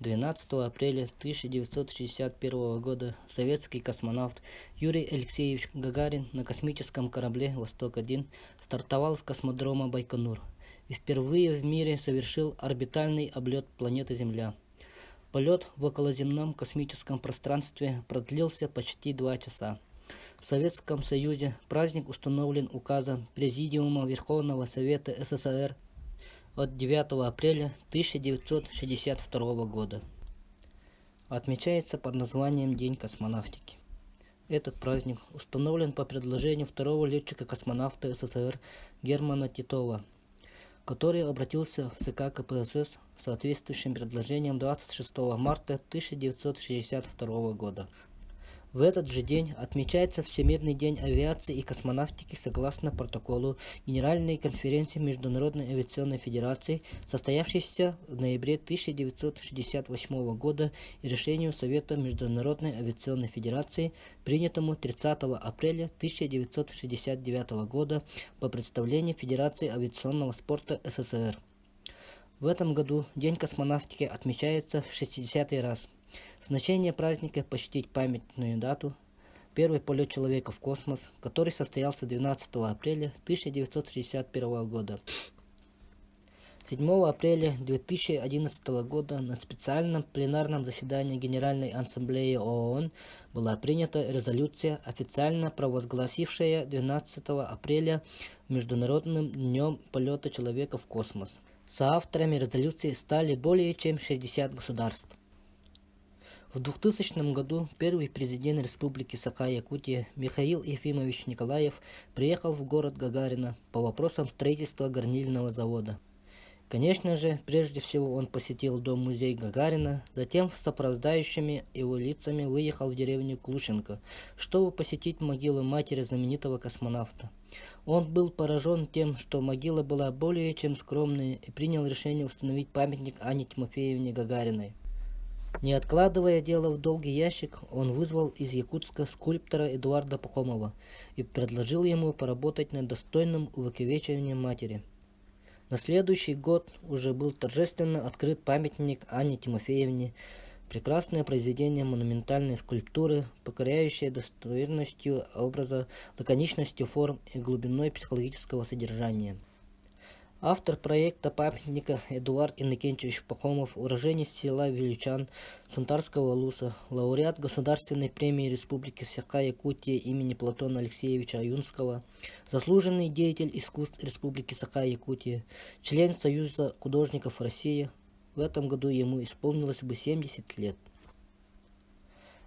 12 апреля 1961 года советский космонавт Юрий Алексеевич Гагарин на космическом корабле «Восток-1» стартовал с космодрома Байконур и впервые в мире совершил орбитальный облет планеты Земля. Полет в околоземном космическом пространстве продлился почти 2 часа. В Советском Союзе праздник установлен указом Президиума Верховного Совета СССР от 9 апреля 1962 года. Отмечается под названием День космонавтики. Этот праздник установлен по предложению второго летчика-космонавта СССР Германа Титова, который обратился в ЦК КПСС с соответствующим предложением 26 марта 1962 года. В этот же день отмечается Всемирный день авиации и космонавтики согласно протоколу Генеральной конференции Международной авиационной федерации, состоявшейся в ноябре 1968 года, и решению Совета Международной авиационной федерации, принятому 30 апреля 1969 года по представлению Федерации авиационного спорта СССР. В этом году День космонавтики отмечается в 60-й раз. Значение праздника – почтить памятную дату – первый полет человека в космос, который состоялся 12 апреля 1961 года. 7 апреля 2011 года на специальном пленарном заседании Генеральной Ассамблеи ООН была принята резолюция, официально провозгласившая 12 апреля Международным днем полета человека в космос. Соавторами резолюции стали более чем 60 государств. В 2000 году первый президент Республики Саха-Якутия Михаил Ефимович Николаев приехал в город Гагарина по вопросам строительства горнильного завода. Конечно же, прежде всего он посетил дом-музей Гагарина, затем с сопровождающими его лицами выехал в деревню Клушенко, чтобы посетить могилу матери знаменитого космонавта. Он был поражен тем, что могила была более чем скромной, и принял решение установить памятник Анне Тимофеевне Гагариной. Не откладывая дело в долгий ящик, он вызвал из Якутска скульптора Эдуарда Пахомова и предложил ему поработать над достойным увековечиванием матери. На следующий год уже был торжественно открыт памятник Анне Тимофеевне, прекрасное произведение монументальной скульптуры, покоряющее достоверностью образа, лаконичностью форм и глубиной психологического содержания. Автор проекта памятника Эдуард Иннокентьевич Пахомов, уроженец села Вилючан Сунтарского Луса, лауреат Государственной премии Республики Саха-Якутия имени Платона Алексеевича Аюнского, заслуженный деятель искусств Республики Саха-Якутия, член Союза художников России. В этом году ему исполнилось бы 70 лет.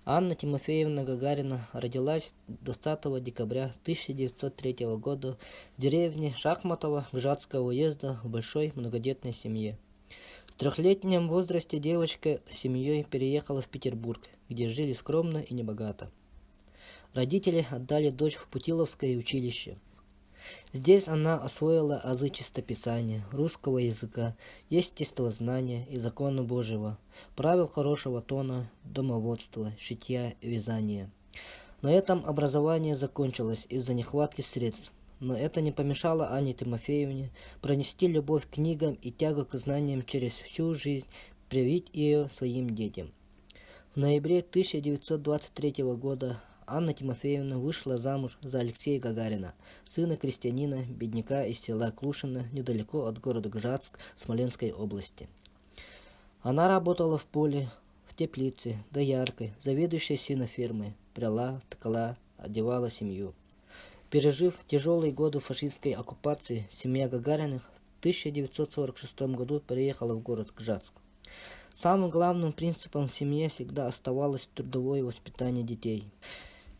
Анна Тимофеевна Гагарина родилась 20 декабря 1903 года в деревне Шахматово Гжатского уезда в большой многодетной семье. В 3-летнем возрасте девочка с семьей переехала в Петербург, где жили скромно и небогато. Родители отдали дочь в Путиловское училище. Здесь она освоила азы чистописания, русского языка, естествознания и закона Божьего, правил хорошего тона, домоводства, шитья и вязания. На этом образование закончилось из-за нехватки средств, но это не помешало Анне Тимофеевне пронести любовь к книгам и тягу к знаниям через всю жизнь, привить ее своим детям. В ноябре 1923 года Анна Тимофеевна вышла замуж за Алексея Гагарина, сына крестьянина, бедняка из села Клушино, недалеко от города Гжатск Смоленской области. Она работала в поле, в теплице, дояркой, заведующей свинофермой, пряла, ткала, одевала семью. Пережив тяжелые годы фашистской оккупации, семья Гагариных в 1946 году переехала в город Гжатск. Самым главным принципом в семье всегда оставалось трудовое воспитание детей.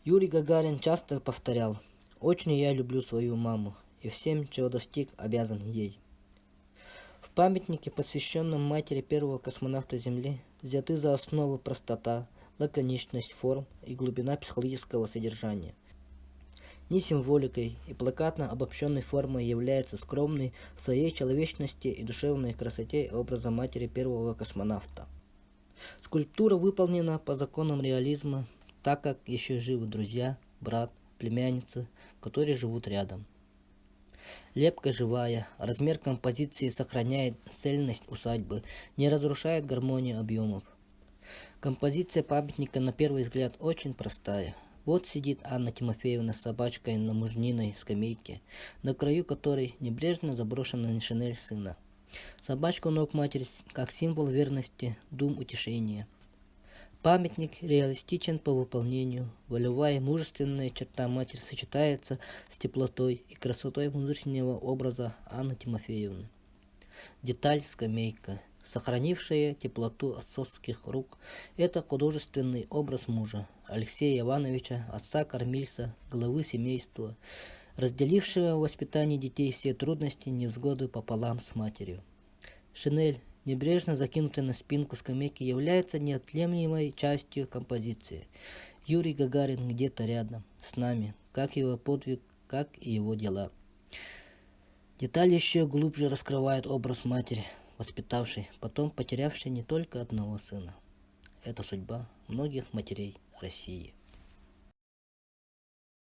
Юрий Гагарин часто повторял: «Очень я люблю свою маму, и всем, чего достиг, обязан ей». В памятнике, посвященном матери первого космонавта Земли, взяты за основу простота, лаконичность форм и глубина психологического содержания. Не символикой и плакатно обобщенной формой является скромный в своей человечности и душевной красоте образа матери первого космонавта. Скульптура выполнена по законам реализма, так как еще живы друзья, брат, племянница, которые живут рядом. Лепка живая, размер композиции сохраняет цельность усадьбы, не разрушает гармонию объемов. Композиция памятника на первый взгляд очень простая. Вот сидит Анна Тимофеевна с собачкой на мужниной скамейке, на краю которой небрежно заброшена шинель сына. Собачка у ног матери как символ верности, дум утешения. Памятник реалистичен по выполнению. Волевая мужественная черта матери сочетается с теплотой и красотой внутреннего образа Анны Тимофеевны. Деталь скамейка, сохранившая теплоту отцовских рук, это художественный образ мужа, Алексея Ивановича, отца-кормильца, главы семейства, разделившего в воспитании детей все трудности, невзгоды пополам с матерью. Шинель, небрежно закинутая на спинку скамейки, является неотъемлемой частью композиции. Юрий Гагарин где-то рядом, с нами, как его подвиг, как и его дела. Деталь еще глубже раскрывает образ матери, воспитавшей, потом потерявшей не только одного сына. Это судьба многих матерей России.